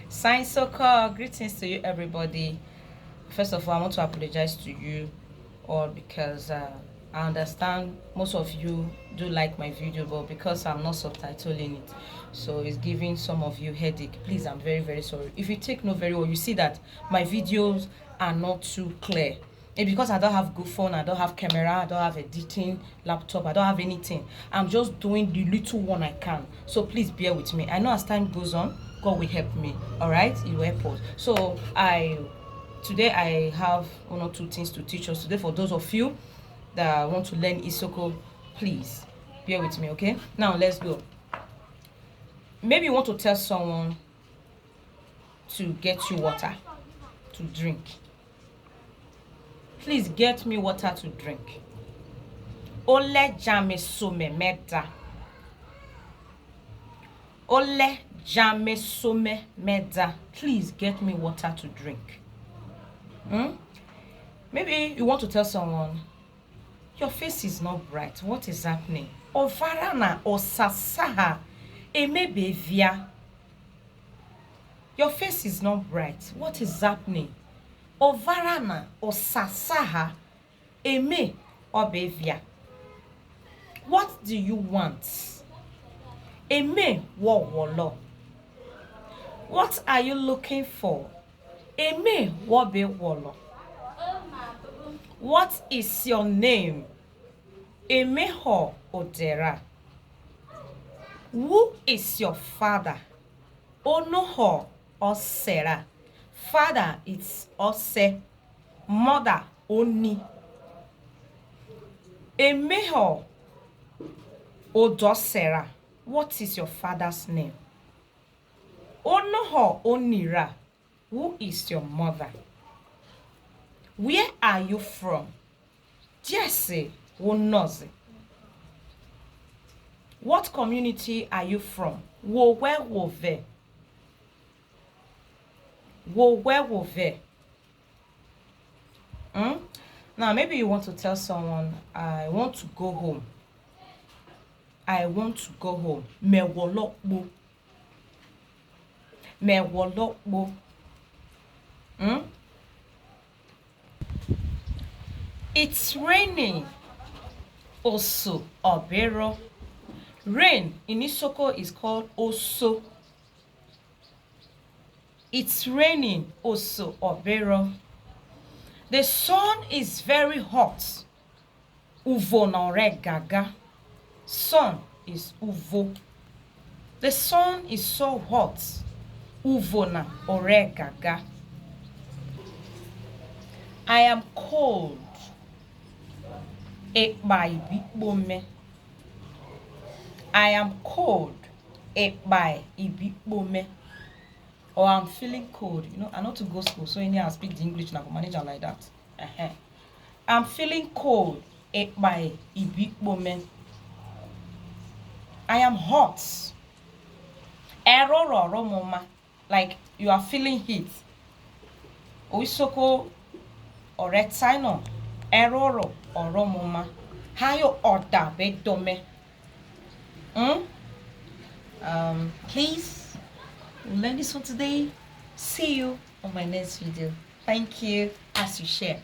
Science Soccer, greetings to you, everybody. First of all, I want to apologize to you all because I understand most of you do like my video, but because I'm not subtitling it, so it's giving some of you headache. Please, I'm very, very sorry. If you take note very well, you see that my videos are not too clear. And because I don't have good phone, I don't have camera, I don't have editing laptop, I don't have anything. I'm just doing the little one I can. So please bear with me. I know as time goes on, God will help me. All right, He will help us. So today I have one or two things to teach us today. For those of you that want to learn Isoko, please bear with me. Okay. Now let's go. Maybe you want to tell someone to get you water to drink. Please get me water to drink. Ole jame some meda. Ole jame some meda. Please get me water to drink. Maybe you want to tell someone, your face is not bright. What is happening? Ovarana osasaha emebevia. Your face is not bright. What is happening? Ovarana osasaha eme obevia. What do you want? Eme wolo. What are you looking for? Eme wobe wolo. What is your name? Eme ho odera. Who is your father? Ono ho osera. Father is ose. Mother oni. Eme ho odosera. What is your father's name? Ono ho onira. Who is your mother? Where are you from? Jesse Wonozi. What community are you from? Wo where wo ve? Wo where wo ve? Now maybe you want to tell someone, I want to go home. I want to go home. Me wolokbo. Me wolokbo. It's raining. Oso obero. Rain in Isoko is called oso. It's raining. Oso obero. The sun is very hot. Uvo na ore gaga. Sun is uvo. The sun is so hot. Uvo na ore gaga. I am cold. I am cold. Or I'm feeling cold. You know, I know to go school, so anyhow I speak the English and I can manage it like that. I'm feeling cold. I am hot. Like you are feeling heat. Oisoko or retino. Error or romoma. Hayo order bedome. Please we'll learn this one today. See you on my next video. Thank you as you share.